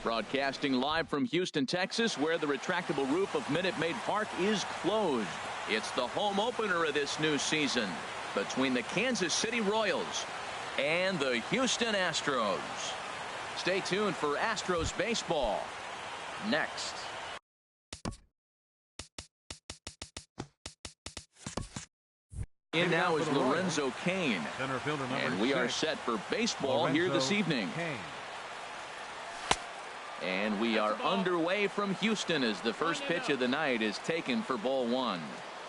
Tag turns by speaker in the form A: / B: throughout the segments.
A: Broadcasting live from Houston, Texas, where the retractable roof of Minute Maid Park is closed. It's the home opener of this new season between the Kansas City Royals and the Houston Astros. Stay tuned for Astros baseball next. In now is Lorenzo Cain, and we are set for baseball here this evening. And we are underway from Houston as the first pitch of the night is taken for ball one.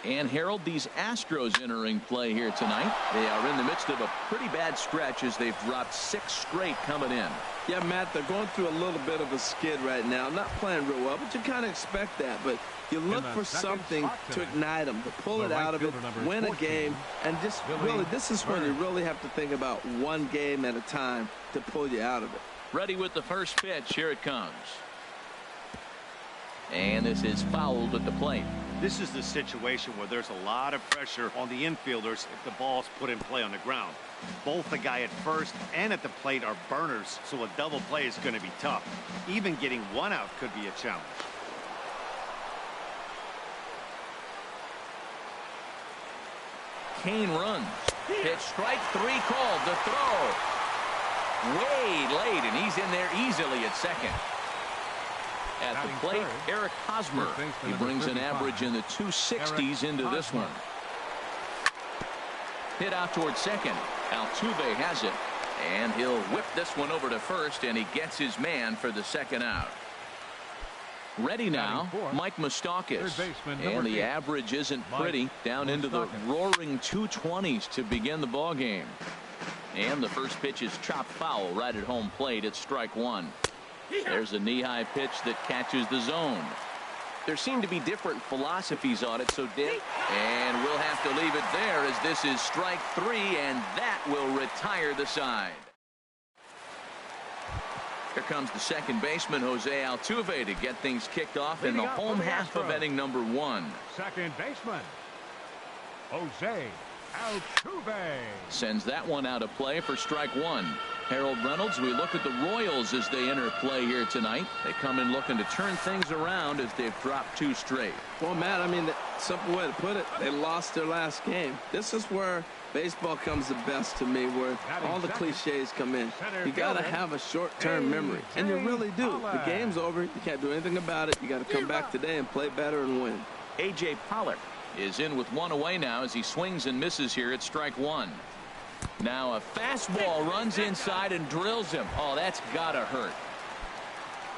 A: And Harold, these Astros entering play here tonight. They are in the midst of a pretty bad stretch as they've dropped 6 straight coming in.
B: Yeah, Matt, they're going through a little bit of a skid right now. Not playing real well, but you kind of expect that. But you look for something to ignite them, to pull it out of it, win a game, and just really, this is when you really have to think about one game at a time to pull you out of it.
A: Ready with the first pitch. Here it comes. And this is fouled at the plate.
C: This is the situation where there's a lot of pressure on the infielders if the ball's put in play on the ground. Both the guy at first and at the plate are burners, so a double play is going to be tough. Even getting one out could be a challenge.
A: Cain runs. Pitch strike 3 called. The throw. Way late, and he's in there easily at second. At the plate, Eric Hosmer. He brings an average in the 260s into this one. Hit out towards second. Altuve has it, and he'll whip this one over to first, and he gets his man for the second out. Ready now, Mike Moustakas, and the average isn't pretty, down into the roaring 220s to begin the ball game. And the first pitch is chopped foul right at home plate. It's strike 1. There's a knee-high pitch that catches the zone. There seem to be different philosophies on it, so Dick. And we'll have to leave it there as this is strike 3, and that will retire the side. Here comes the second baseman, Jose Altuve, to get things kicked off in the home half of inning number 1.
D: Second baseman, Jose Altuve.
A: Sends that one out of play for strike 1. Harold Reynolds, we look at the Royals as they enter play here tonight. They come in looking to turn things around as they've dropped 2 straight.
B: Well, Matt, I mean, the simple way to put it, they lost their last game. This is where baseball comes the best to me, where all the cliches come in. You got to have a short-term memory, and you really do. The game's over. You can't do anything about it. You got to come back today and play better and win.
A: A.J. Pollock is in with 1 away now as he swings and misses here at strike 1. Now a fastball runs inside and drills him. Oh, that's gotta hurt.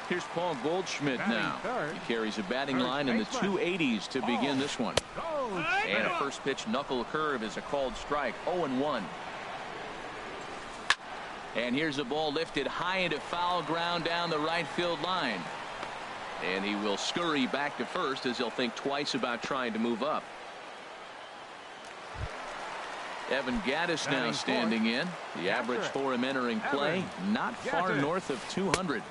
A: Here's Paul Goldschmidt now. He carries a batting line in the 280s to begin this one. And a first pitch knuckle curve is a called strike. 0-1. And here's a ball lifted high into foul ground down the right field line. And he will scurry back to first as he'll think twice about trying to move up. Evan Gattis now standing in. The average for him entering play, not far north of 200.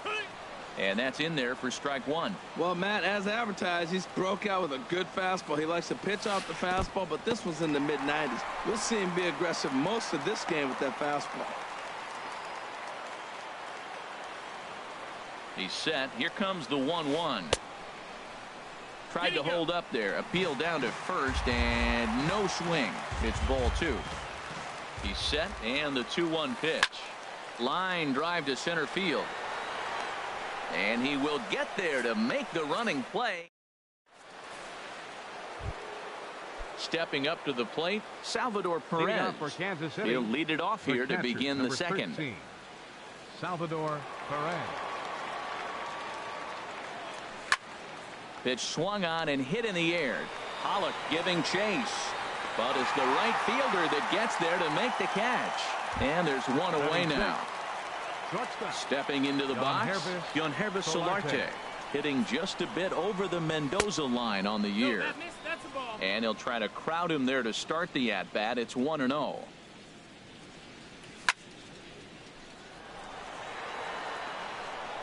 A: And that's in there for strike 1.
B: Well, Matt, as advertised, he's broke out with a good fastball. He likes to pitch off the fastball, but this was in the mid-90s. We'll see him be aggressive most of this game with that fastball.
A: He's set. Here comes the 1-1. Tried to hold up there. Appeal down to first, and no swing. It's ball 2. He's set, and the 2-1 pitch. Line drive to center field. And he will get there to make the running play. Stepping up to the plate, Salvador Perez. He'll lead it off here to begin the second.
D: Salvador Perez.
A: Pitch swung on and hit in the air. Pollock giving chase. But it's the right fielder that gets there to make the catch. And there's 1 away now. Stepping into the box, Yonhervis Solarte. Hitting just a bit over the Mendoza line on the year. And he'll try to crowd him there to start the at-bat. It's 1-0.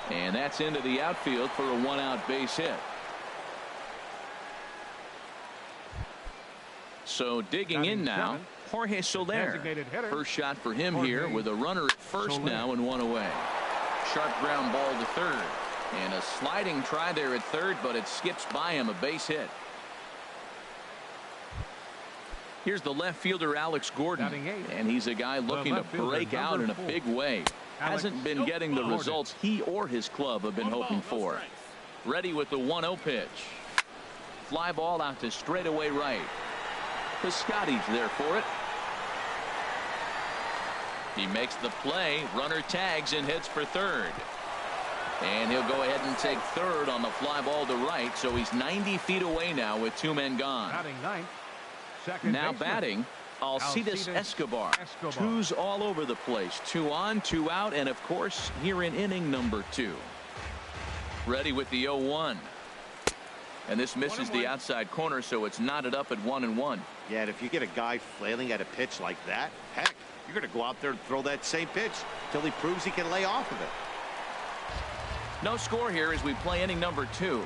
A: And that's into the outfield for a 1-out base hit. So digging in now, Jorge Soler. First shot for him here with a runner at first now and 1 away. Sharp ground ball to third. And a sliding try there at third, but it skips by him, a base hit. Here's the left fielder, Alex Gordon, and he's a guy looking to break out in a big way. Hasn't been getting the results he or his club have been hoping for. Ready with the 1-0 pitch. Fly ball out to straightaway right. Piscotty's there for it. He makes the play. Runner tags and hits for third. And he'll go ahead and take third on the fly ball to right, so he's 90 feet away now with 2 men gone. Now batting, Alcides Escobar. 2's all over the place. 2 on, 2 out, and of course here in inning number 2. Ready with the 0-1. And this misses the outside corner, so it's knotted up at 1-1.
C: Yeah, and if you get a guy flailing at a pitch like that, heck, you're going to go out there and throw that same pitch until he proves he can lay off of it.
A: No score here as we play inning number 2.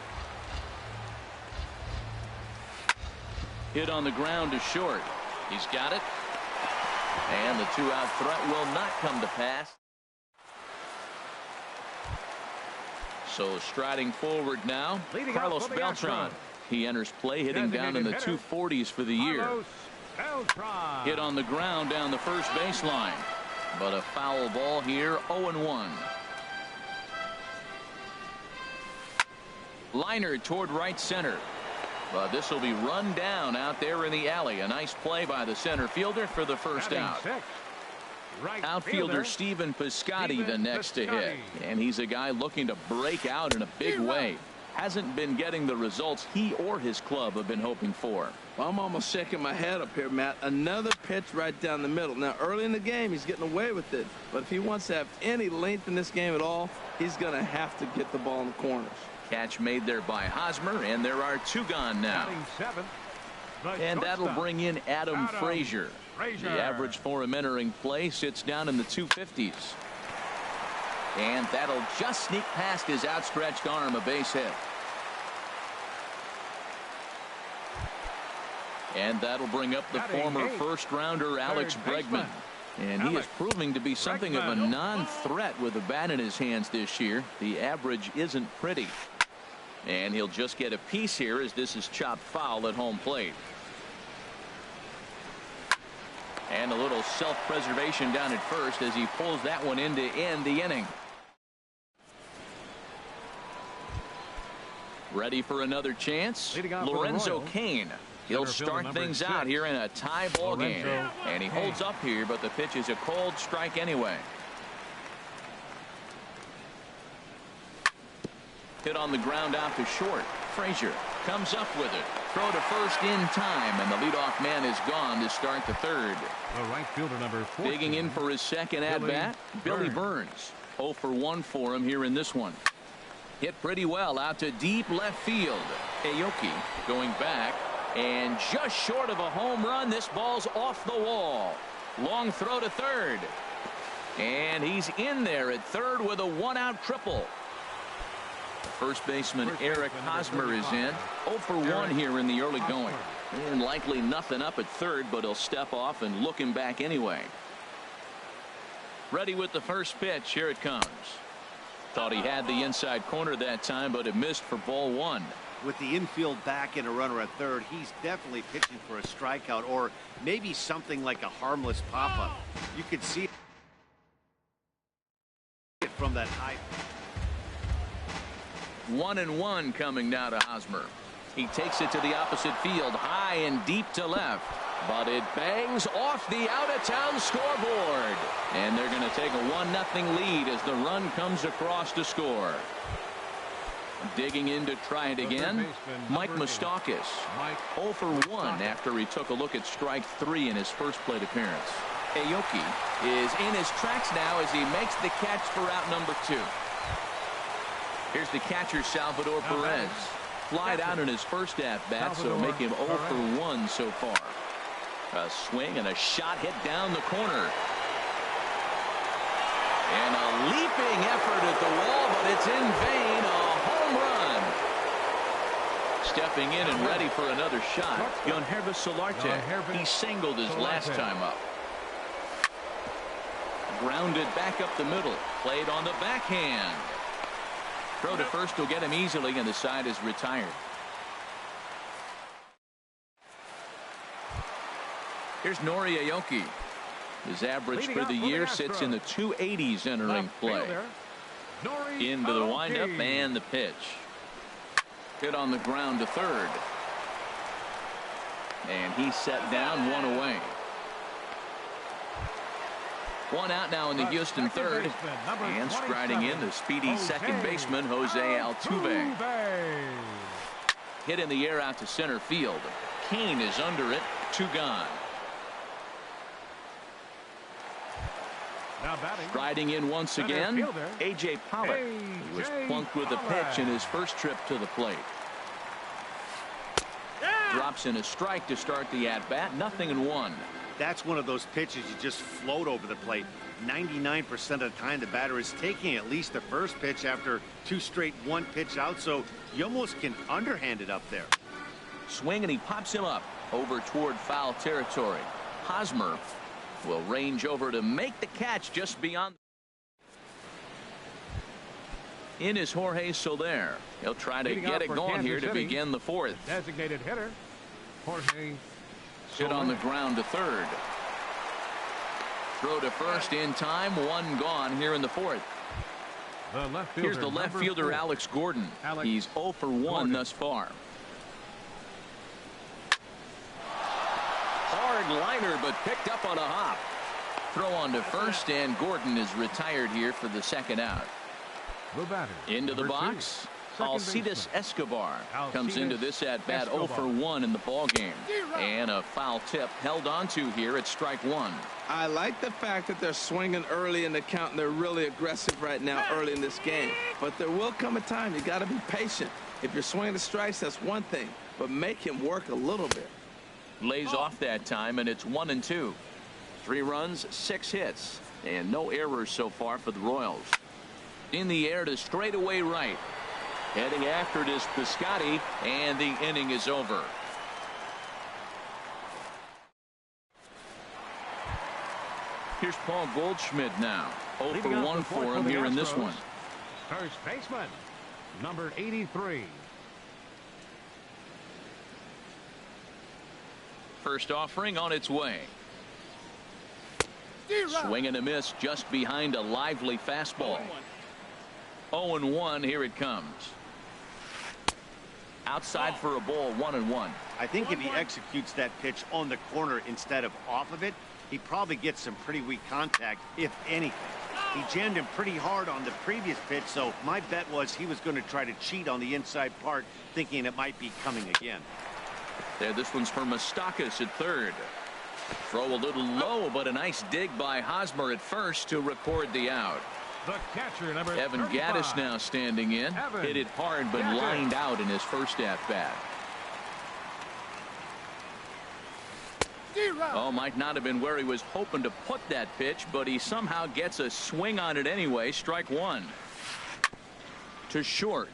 A: Hit on the ground to short. He's got it. And the 2-out threat will not come to pass. So striding forward now, Carlos Beltran. He enters play hitting down in the 240s for the year. Hit on the ground down the first baseline. But a foul ball here, 0-1. Liner toward right center. But this will be run down out there in the alley. A nice play by the center fielder for the first out. Outfielder Stephen Piscotty the next to hit. And he's a guy looking to break out in a big way. Hasn't been getting the results he or his club have been hoping for.
B: Well, I'm almost shaking my head up here, Matt. Another pitch right down the middle. Now, early in the game, he's getting away with it. But if he wants to have any length in this game at all, he's going to have to get the ball in the corners.
A: Catch made there by Hosmer, and there are 2 gone now. And that'll bring in Adam Frazier. The average for him entering play sits down in the 250s. And that'll just sneak past his outstretched arm, a base hit. And that'll bring up the former first-rounder Alex Bregman. And he is proving to be something of a non-threat with a bat in his hands this year. The average isn't pretty. And he'll just get a piece here as this is chopped foul at home plate. And a little self-preservation down at first as he pulls that one in to end the inning. Ready for another chance? Lorenzo Cain. He'll start things out here in a tie ball game. And he holds up here, but the pitch is a cold strike anyway. Hit on the ground out to short. Frazier comes up with it. Throw to first in time, and the leadoff man is gone to start the third.
D: The right fielder, number 14.
A: Digging in for his second at-bat, Billy Burns. 0 for 1 for him here in this one. Hit pretty well out to deep left field. Aoki going back, and just short of a home run. This ball's off the wall. Long throw to third. And he's in there at third with a 1-out triple. First baseman Eric Hosmer is in. 0 for 1 here in the early going. And likely nothing up at third, but he'll step off and look him back anyway. Ready with the first pitch. Here it comes. Thought he had the inside corner that time, but it missed for ball 1.
C: With the infield back and a runner at third, he's definitely pitching for a strikeout or maybe something like a harmless pop-up. You could see it from that high.
A: 1-1 coming now to Hosmer. He takes it to the opposite field, high and deep to left, but it bangs off the out-of-town scoreboard, and they're going to take a 1-0 lead as the run comes across to score. Digging in to try it again, Mike Moustakas. 0 for 1 after he took a look at strike 3 in his first plate appearance. Aoki is in his tracks now as he makes the catch for out number 2. Here's the catcher, Salvador Perez. Flied out in his first at-bat, so make him 0 for 1 so far. A swing and a shot hit down the corner. And a leaping effort at the wall, but it's in vain. A home run. Stepping in and ready for another shot, Yonhervis Solarte. He singled his last time up. Grounded back up the middle. Played on the backhand. Throw to first will get him easily, and the side is retired. Here's Nori Aoki. His average for the year sits in the 280s entering play. Into the windup and the pitch. Hit on the ground to third. And he's set down, one away. One out now in the Houston third. And striding in, the speedy second baseman, Jose Altuve. Hit in the air out to center field. Kane is under it. 2 gone. Striding in once again, A.J. Pollock. He was plunked with a pitch in his first trip to the plate. Drops in a strike to start the at-bat. 0-1.
C: That's one of those pitches you just float over the plate. 99% of the time the batter is taking at least the first pitch after 2 straight 1-pitch out, so you almost can underhand it up there.
A: Swing, and he pops him up over toward foul territory. Hosmer will range over to make the catch just beyond. In is Jorge Soler. He'll try to get it going here to begin the fourth.
D: Designated hitter, Jorge.
A: Hit on the ground to third. Throw to first in time. 1 gone here in the fourth. Here's the left fielder, Alex Gordon. He's 0 for 1 thus far. Hard liner, but picked up on a hop. Throw on to first, and Gordon is retired here for the second out. Into the box, Alcides Escobar comes into this at-bat 0 for 1 in the ballgame. And a foul tip held onto here at strike 1.
B: I like the fact that they're swinging early in the count, and they're really aggressive right now early in this game. But there will come a time you got to be patient. If you're swinging the strikes, that's one thing, but make him work a little bit.
A: Lays off that time, and it's 1-2. 3 runs, 6 hits, and no errors so far for the Royals. In the air to straightaway right. Heading after it is Piscotty, and the inning is over. Here's Paul Goldschmidt now. 0 for 1 for him here in this one.
D: First baseman, number 83.
A: First offering on its way. Swing and a miss just behind a lively fastball. 0-1. Here it comes. Outside for a ball. 1-1.
C: I think if he executes that pitch on the corner instead of off of it, he probably gets some pretty weak contact, if anything. He jammed him pretty hard on the previous pitch, so my bet was he was going to try to cheat on the inside part, thinking it might be coming again.
A: There, this one's for Moustakas at third. Throw a little low, but a nice dig by Hosmer at first to record the out.
D: The catcher, number
A: Evan
D: 35.
A: Gaddis now standing in. Hit it hard, but lined out in his first at-bat. Oh, might not have been where he was hoping to put that pitch, but he somehow gets a swing on it anyway. Strike 1. To short.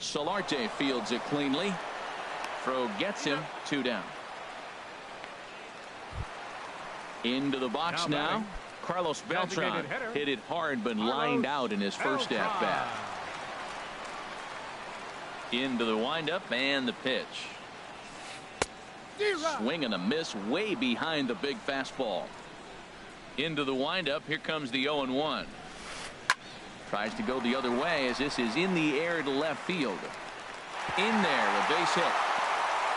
A: Solarte fields it cleanly. Throw gets him. 2 down. Into the box now. Carlos Beltran hit it hard, but lined out in his first at-bat. Into the windup and the pitch. Swing and a miss way behind the big fastball. Into the windup. Here comes the 0-1. Tries to go the other way as this is in the air to left field. In there, a base hit.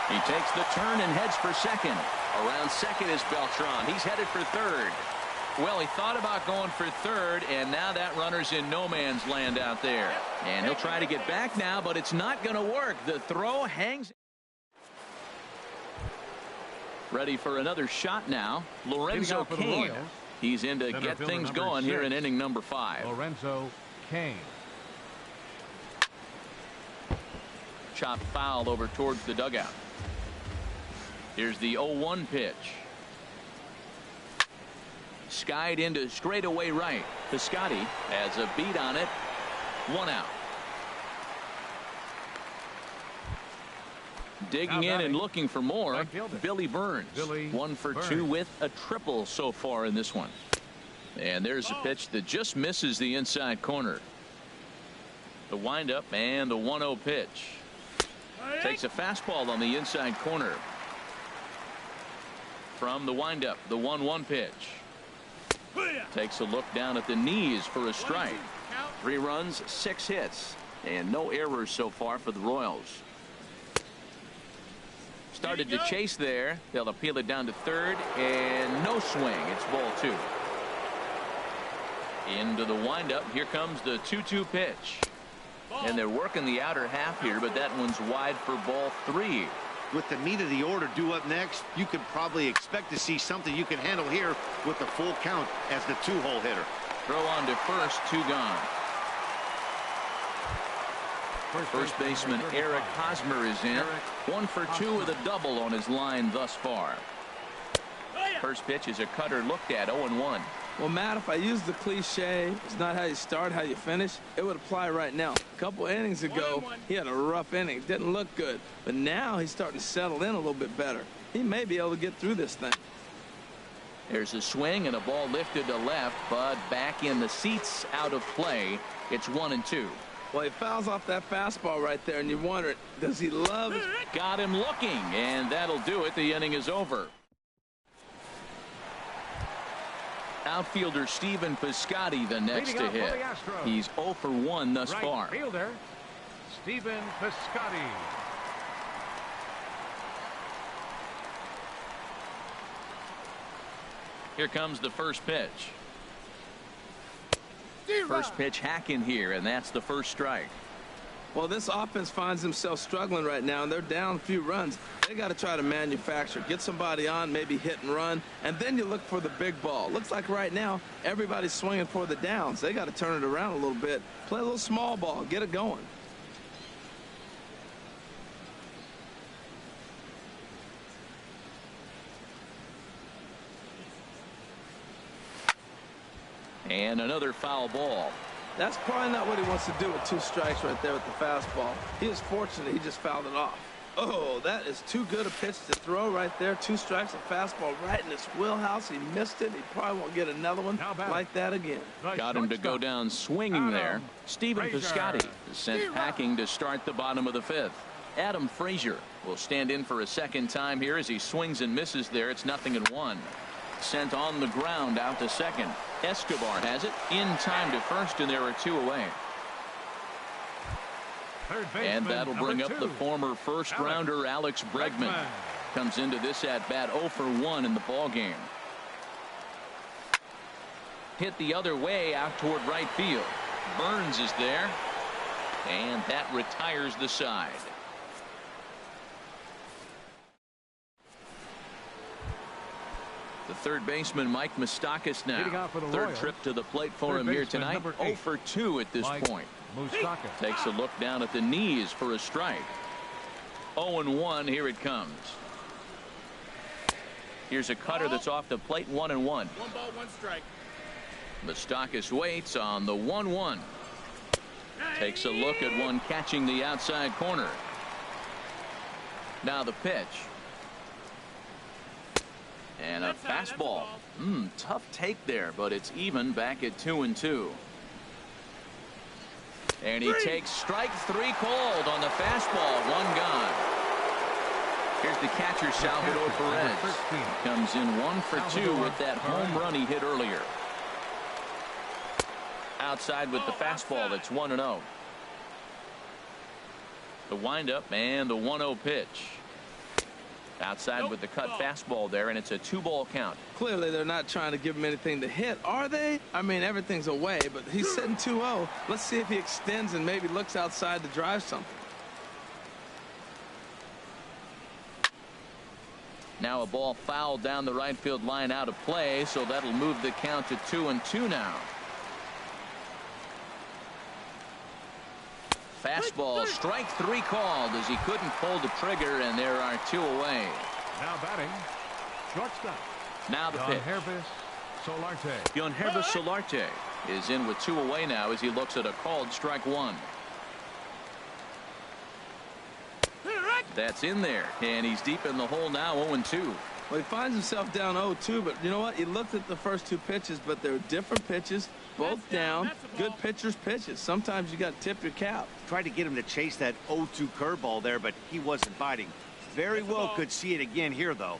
A: He takes the turn and heads for second. Around second is Beltran. He's headed for third. Well, he thought about going for third, and now that runner's in no man's land out there. And he'll try to get back now, but it's not going to work. The throw hangs. Ready for another shot now. Lorenzo Cain. He's in to get things going here in inning number 5.
D: Lorenzo Cain.
A: Chopped foul over towards the dugout. Here's the 0-1 pitch. Skied into straightaway right. Piscotty has a beat on it. 1 out. Digging in and looking for more. Billy Burns. 1 for 2 with a triple so far in this one. And there's a pitch that just misses the inside corner. The windup and the 1-0 pitch. Takes a fastball on the inside corner. From the windup, the 1-1 pitch. Takes a look down at the knees for a strike. 3 runs, 6 hits, and no errors so far for the Royals. Started to chase there. They'll appeal it down to third, and no swing. It's ball 2. Into the windup. Here comes the 2-2 pitch. And they're working the outer half here, but that one's wide for ball 3.
C: With the meat of the order due up next, you could probably expect to see something you can handle here with the full count as the 2-hole hitter.
A: Throw on to first, 2 gone. First baseman Eric Hosmer is in. 1 for 2 with a double on his line thus far. First pitch is a cutter looked at, 0-1.
B: Well, Matt, if I used the cliche, it's not how you start, how you finish, it would apply right now. A couple innings ago, he had a rough inning. Didn't look good. But now he's starting to settle in a little bit better. He may be able to get through this thing.
A: There's a swing and a ball lifted to left, but back in the seats, out of play. It's 1-2.
B: Well, he fouls off that fastball right there, and you wonder, does he love it?
A: Got him looking, and that'll do it. The inning is over. Outfielder Stephen Piscotty the next to hit. He's 0 for 1 thus far.
D: Right fielder Stephen Piscotty.
A: Here comes the first pitch. First pitch hacking here, and that's the first strike.
B: Well, this offense finds themselves struggling right now, and they're down a few runs. They got to try to manufacture, get somebody on, maybe hit and run, and then you look for the big ball. Looks like right now everybody's swinging for the downs. They got to turn it around a little bit, play a little small ball, get it going.
A: And another foul ball.
B: That's probably not what he wants to do with 2 strikes right there with the fastball. He was fortunate he just fouled it off. Oh, that is too good a pitch to throw right there. 2 strikes, a fastball right in his wheelhouse. He missed it. He probably won't get another one like that again.
A: Got him to go down swinging there. Stephen Piscotty is sent packing to start the bottom of the 5th. Adam Frazier will stand in for a second time here as he swings and misses there. It's 0-1. Sent on the ground out to second. Escobar has it in time to first, and there are 2 away. And that'll bring up the former first-rounder Alex Bregman. Comes into this at-bat 0 for 1 in the ballgame. Hit the other way out toward right field. Burns is there, and that retires the side. The third baseman, Mike Moustakas, now. Third trip to the plate for him here tonight. 0 for 2 at this point. Takes a look down at the knees for a strike. 0-1. Here it comes. Here's a cutter that's off the plate. 1-1.
E: 1 ball, 1 strike.
A: Moustakas waits on the 1-1. Takes a look at one catching the outside corner. Now the pitch. And a fastball. Tough take there, but it's even back at 2-2. And he takes strike 3 called on the fastball. 1 gone. Here's the catcher, Salvador Perez. Comes in 1 for 2 with that home run he hit earlier. Outside with the fastball. It's 1-0. The windup and the 1-0 pitch. Outside with the cut fastball there, and it's a 2-ball count.
B: Clearly, they're not trying to give him anything to hit, are they? I mean, everything's away, but he's sitting 2-0. Let's see if he extends and maybe looks outside to drive something.
A: Now a ball fouled down the right field line out of play, so that'll move the count to 2-2 now. Fastball, strike 3 called as he couldn't pull the trigger, and there are 2 away.
D: Now batting, shortstop.
A: Now the pitch. Yonhervis Solarte is in with 2 away now as he looks at a called strike 1. That's in there, and he's deep in the hole now. 0-2.
B: Well, he finds himself down 0-2, but you know what? He looked at the first two pitches, but they were different pitches, both down. Good pitchers' pitches. Sometimes you got to tip your cap.
C: Tried to get him to chase that 0-2 curveball there, but he wasn't biting. Very well could see it again here, though.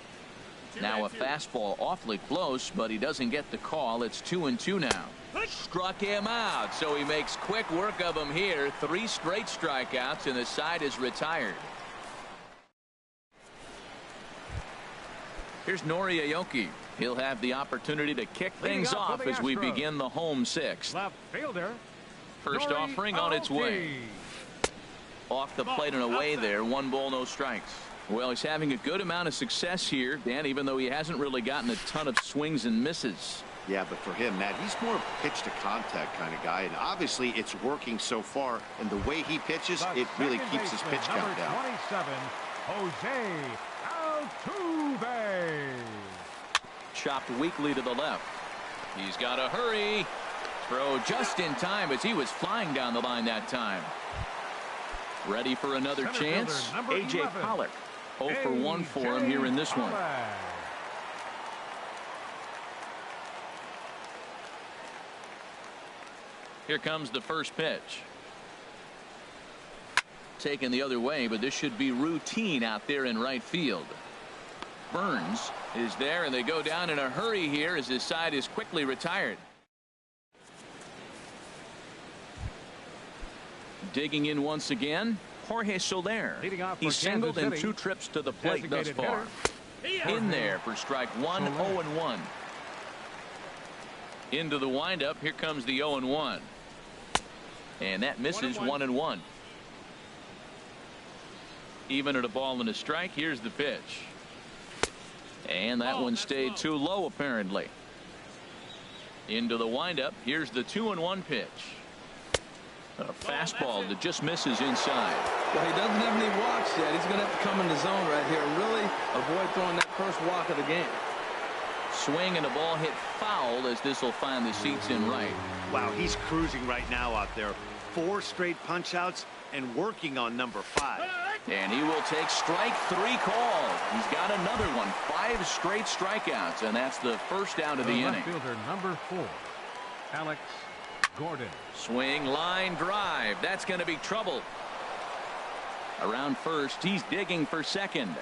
A: Now a fastball awfully close, but he doesn't get the call. It's 2-2 now. Struck him out, so he makes quick work of him here. 3 straight strikeouts, and the side is retired. Here's Nori Aoki. He'll have the opportunity to kick things off as we begin the home 6th.
D: Left fielder.
A: First offering on its way. Off the plate and away there. 1 ball, no strikes. Well, he's having a good amount of success here, Dan, even though he hasn't really gotten a ton of swings and misses.
E: Yeah, but for him, Matt, he's more of a pitch to contact kind of guy, and obviously it's working so far, and the way he pitches, it really keeps his pitch count down.
D: 27, Jose Altuve.
A: Chopped weakly to the left. He's got to hurry. Throw just in time as he was flying down the line that time. Ready for another chance? A.J. Pollock. 0 for 1 for him here in this one. Here comes the first pitch. Taken the other way, but this should be routine out there in right field. Burns is there, and they go down in a hurry here as his side is quickly retired. Digging in once again, Jorge Soler. He's singled in 2 trips to the plate thus far. In there for strike 1, 0-1. Into the windup. Here comes the 0-1. And that misses 1-1. Even at a ball and a strike. Here's the pitch. And that one stayed too low apparently. Into the windup. Here's the 2-1 pitch. A fastball that just misses inside.
B: Well, he doesn't have any walks yet. He's going to have to come in the zone right here and really avoid throwing that first walk of the game.
A: Swing and the ball hit foul as this will find the seats in right.
C: Wow, he's cruising right now out there. 4 straight punch outs and working on number 5.
A: And he will take strike 3 call. He's got another one. 5 straight strikeouts, and that's the first out of the inning.
D: Fielder number 4, Alex Gordon.
A: Swing, line drive. That's going to be trouble. Around first, he's digging for second.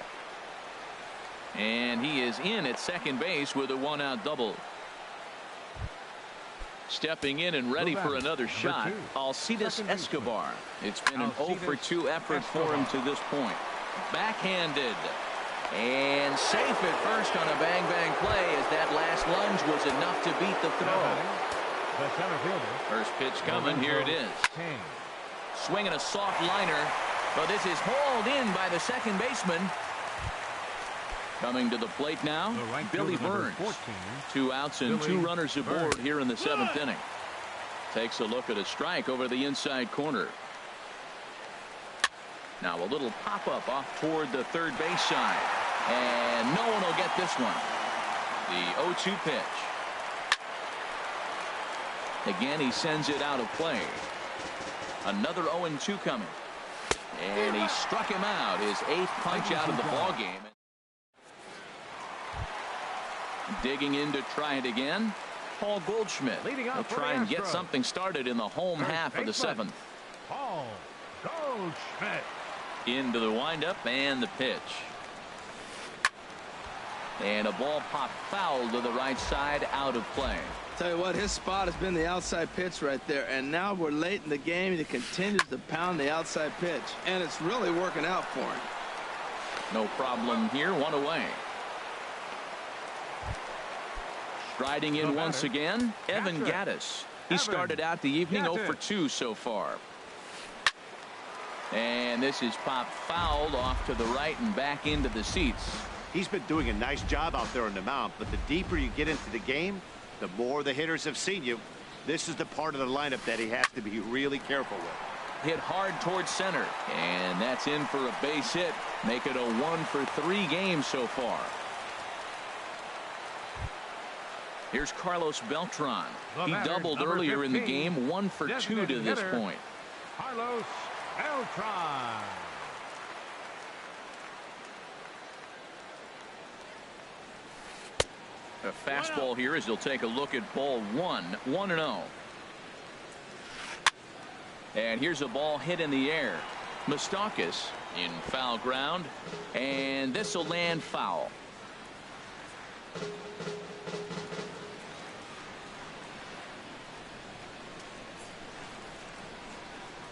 A: And he is in at second base with a 1-out double. Stepping in and ready for another shot, Alcides Escobar. It's been an 0 for 2 effort for him to this point. Backhanded. And safe at first on a bang-bang play as that last lunge was enough to beat the throw.
D: The center fielder.
A: First pitch coming. Here it is. Swinging a soft liner, but this is hauled in by the second baseman. Coming to the plate now, Billy Burns. 2 outs and 2 runners aboard here in the 7th inning. Takes a look at a strike over the inside corner. Now a little pop-up off toward the third base side. And no one will get this one. The 0-2 pitch. Again, he sends it out of play. Another 0-2 coming. And he struck him out. His 8th punch out of the ballgame. Digging in to try it again. Paul Goldschmidt will try and get something started in the home half of the 7th.
D: Paul Goldschmidt.
A: Into the windup and the pitch. And a ball popped foul to the right side, out of play.
B: Tell you what, his spot has been the outside pitch right there, and now we're late in the game and he continues to pound the outside pitch, and it's really working out for him.
A: No problem here. 1 away. Striding in once again, Evan Gattis. He started out the evening 0 for 2 so far. And this is popped fouled off to the right and back into the seats.
C: He's been doing a nice job out there on the mound, but the deeper you get into the game, the more the hitters have seen you. This is the part of the lineup that he has to be really careful with.
A: Hit hard towards center, and that's in for a base hit. Make it a 1 for 3 game so far. Here's Carlos Beltran. He doubled earlier in the game. 1 for 2 to this point.
D: Carlos Beltran.
A: A fastball here as he'll take a look at ball one. 1-0. And here's a ball hit in the air. Moustakas in foul ground, and this will land foul.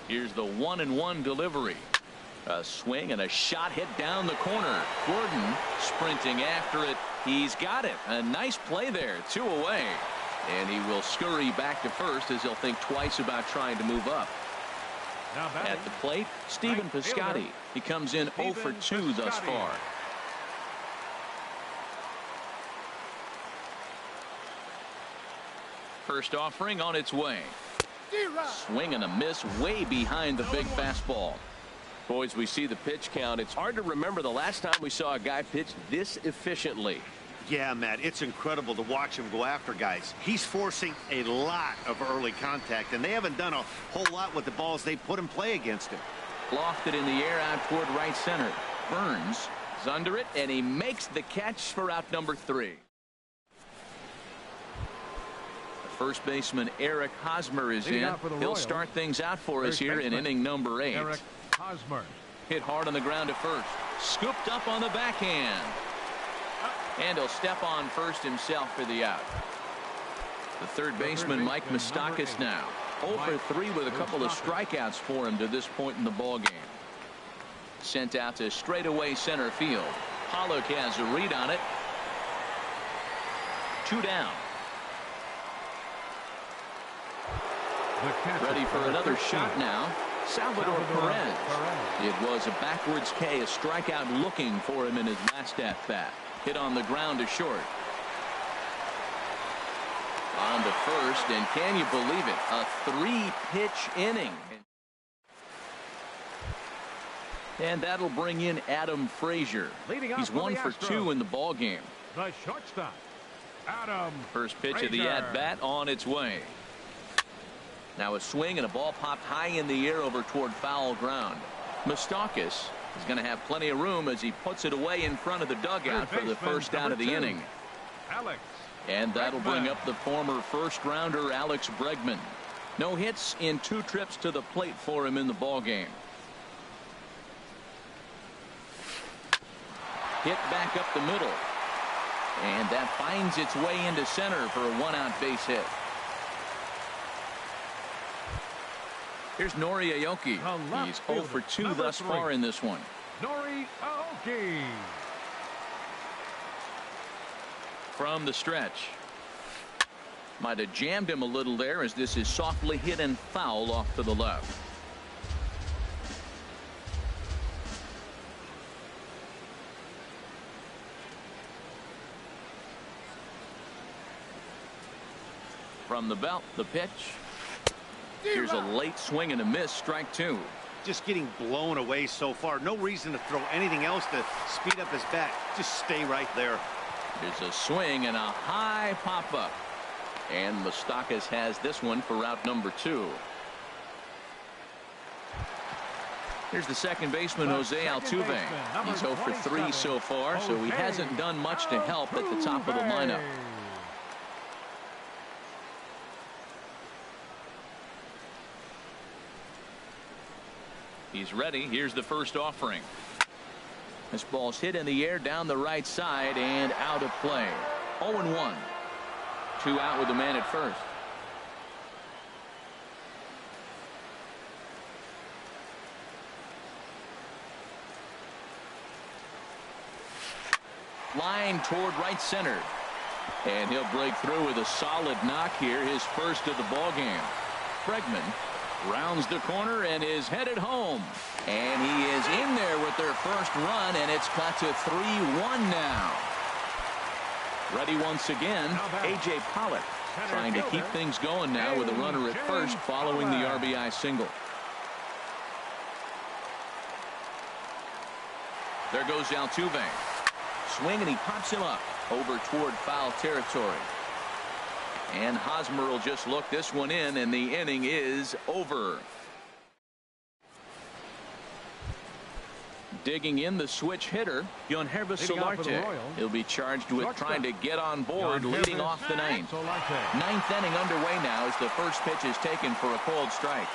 A: Here's the 1-1 delivery. A swing and a shot hit down the corner. Gordon sprinting after it. He's got it. A nice play there. 2 away. And he will scurry back to first as he'll think twice about trying to move up. At the plate, Stephen Piscotty. He comes in 0 for 2 thus far. First offering on its way. Swing and a miss way behind the big fastball. Boys, we see the pitch count. It's hard to remember the last time we saw a guy pitch this efficiently.
C: Yeah, Matt, it's incredible to watch him go after guys. He's forcing a lot of early contact, and they haven't done a whole lot with the balls they put in play against him.
A: Lofted in the air out toward right center. Burns is under it, and he makes the catch for out number 3. First baseman Eric Hosmer is in. He'll start things out for us here in inning number 8.
D: Eric Hosmer.
A: Hit hard on the ground to first. Scooped up on the backhand. And he'll step on first himself for the out. The third baseman Mike Moustakas now. 0 for 3 with a couple of strikeouts for him to this point in the ball game. Sent out to straightaway center field. Pollock has a read on it. 2 down. Ready for another shot now. Salvador Perez. It was a backwards K, a strikeout looking for him in his last at-bat. Hit on the ground to short. On to first, and can you believe it? A 3-pitch inning. And that'll bring in Adam Frazier. He's 1 for 2 in the ball game.
D: The shortstop, Adam
A: First pitch
D: Frazier.
A: of the at-bat on its way. Now a swing and a ball popped high in the air over toward foul ground. Moustakas is going to have plenty of room as he puts it away in front of the dugout for the first out of the inning.
D: Alex
A: And that'll bring up the former first-rounder Alex Bregman. No hits in 2 trips to the plate for him in the ball game. Hit back up the middle. And that finds its way into center for a 1-out base hit. Here's Nori Aoki. He's 0 for 2 thus far in this one.
D: Nori Aoki.
A: From the stretch. Might have jammed him a little there as this is softly hit and foul off to the left. From the belt, the pitch. Here's a late swing and a miss, strike 2.
C: Just getting blown away so far. No reason to throw anything else to speed up his bat. Just stay right there.
A: There's a swing and a high pop-up. And Moustakas has this one for route number 2. Here's the second baseman, Jose Altuve. He's 0 for 3 so far, so he hasn't done much to help at the top of the lineup. He's ready. Here's the first offering. This ball's hit in the air down the right side and out of play. 0-1. 2 out with the man at first. Line toward right center. And he'll break through with a solid knock here, his first of the ball game. Bregman rounds the corner and is headed home. And he is in there with their first run, and it's cut to 3-1 now. Ready once again, A.J. Pollock trying to keep things going now with a runner at first following the RBI single. There goes Altuve. Swing, and he pops him up over toward foul territory. And Hosmer will just look this one in, and the inning is over. Digging in, the switch hitter, Solarte. He'll be charged with trying to get on board, leading off the ninth. Ninth inning underway now as the first pitch is taken for a cold strike.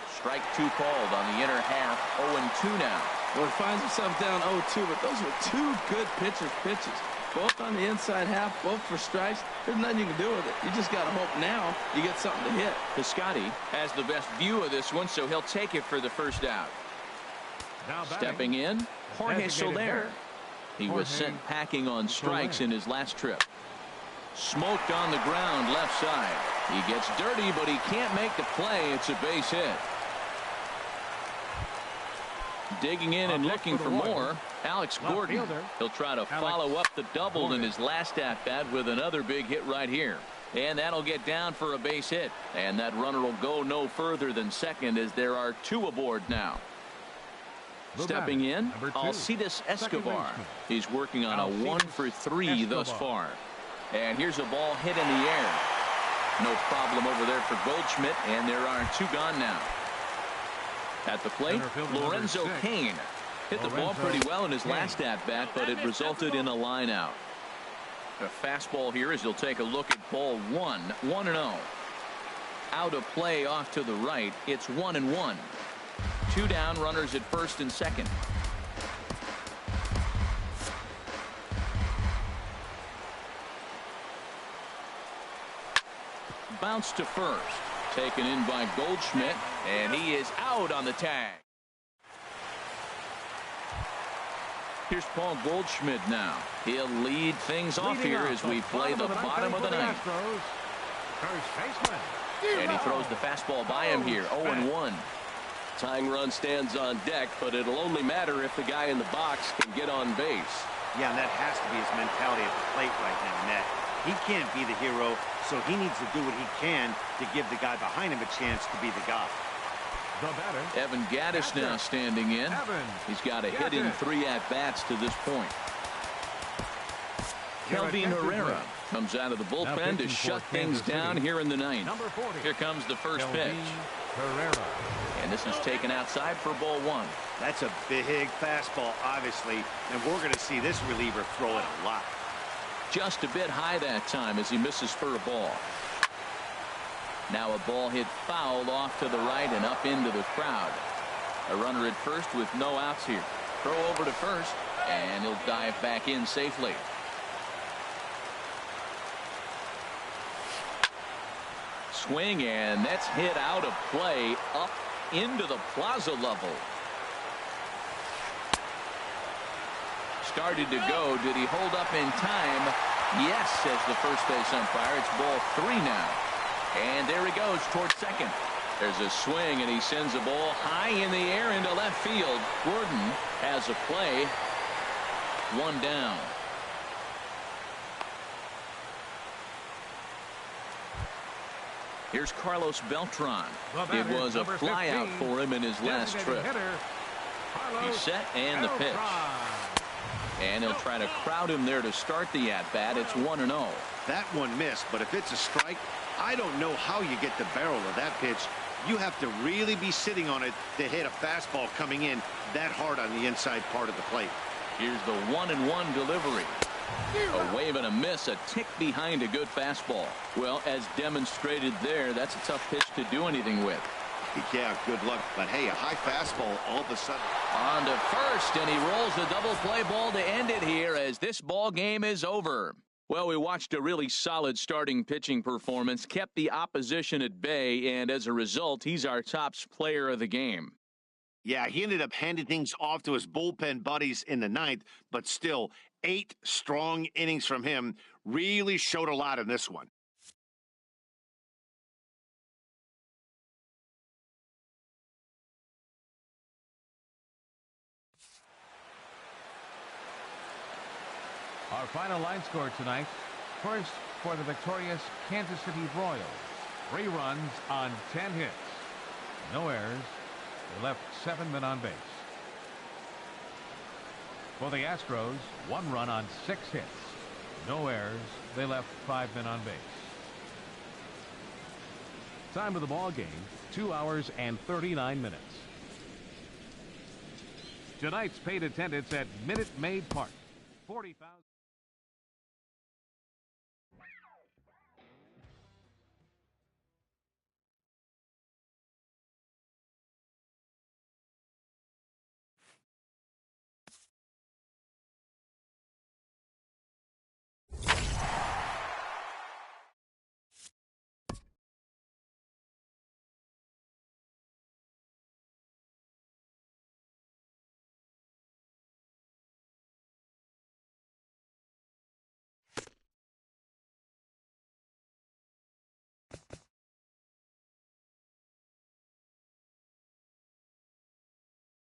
A: Strike two called on the inner half, 0-2 now.
B: Well, he finds himself down 0-2, but those were two good pitches. Both on the inside half, both for strikes. There's nothing you can do with it. You just got to hope now you get something to hit.
A: Piscotty has the best view of this one, so he'll take it for the first out. Stepping in, Jorge Soler. He was sent packing on strikes in his last trip. Smoked on the ground left side. He gets dirty, but he can't make the play. It's a base hit. Digging in and looking for more, Alex Gordon. He'll try to follow up the double in his last at-bat with another big hit right here. And that'll get down for a base hit. And that runner will go no further than second as there are two aboard now. Stepping in, Alcides Escobar. He's working on a 1-for-3 thus far. And here's a ball hit in the air. No problem over there for Goldschmidt, and there are two gone now. At the plate, Lorenzo Cain hit the ball pretty well in his last at-bat, but it resulted in a line out. A fastball here as he'll take a look at ball 1-0. Out of play off to the right. It's 1-1. Two down, runners at first and second. Bounce to first. Taken in by Goldschmidt, and he is out on the tag. Here's Paul Goldschmidt now. He'll lead things off here as we play the bottom of the ninth. And he throws the fastball by him here, 0-1. Tying run stands on deck, but it'll only matter if the guy in the box can get on base.
C: Yeah, and that has to be his mentality at the plate right now, Ned. He can't be the hero, so he needs to do what he can to give the guy behind him a chance to be the guy.
A: Evan Gattis now standing in. He's got a hit in 3 at-bats to this point. Kelvin Herrera comes out of the bullpen to shut things down here in the ninth. Here comes the first pitch. And this is taken outside for ball 1.
C: That's a big fastball, obviously, and we're going to see this reliever throw it a lot.
A: Just a bit high that time as he misses for a ball. Now a ball hit foul off to the right and up into the crowd. A runner at first with no outs here. Throw over to first, and he'll dive back in safely. Swing, and that's hit out of play up into the plaza level. Started to go. Did he hold up in time? Yes, says the first base umpire. It's ball 3 now. And there he goes towards second. There's a swing, and he sends a ball high in the air into left field. Gordon has a play. 1 down. Here's Carlos Beltran. It was a flyout for him in his last trip. He's set, and the pitch. And he'll try to crowd him there to start the at-bat. It's 1-0.
E: That one missed, but if it's a strike, I don't know how you get the barrel of that pitch. You have to really be sitting on it to hit a fastball coming in that hard on the inside part of the plate.
A: Here's the 1-1 delivery. A wave and a miss, a tick behind a good fastball. Well, as demonstrated there, that's a tough pitch to do anything with.
E: Yeah, good luck. But hey, a high fastball all of a sudden.
A: On to first, and he rolls the double play ball to end it here as this ball game is over. Well, we watched a really solid starting pitching performance, kept the opposition at bay, and as a result, he's our top player of the game.
E: Yeah, he ended up handing things off to his bullpen buddies in the ninth, but still, 8 strong innings from him really showed a lot in this one.
D: Our final line score tonight. First, for the victorious Kansas City Royals. 3 runs on 10 hits. No errors. They left 7 men on base. For the Astros, 1 run on 6 hits. No errors. They left 5 men on base. Time of the ball game, 2 hours and 39 minutes. Tonight's paid attendance at Minute Maid Park, 40,000.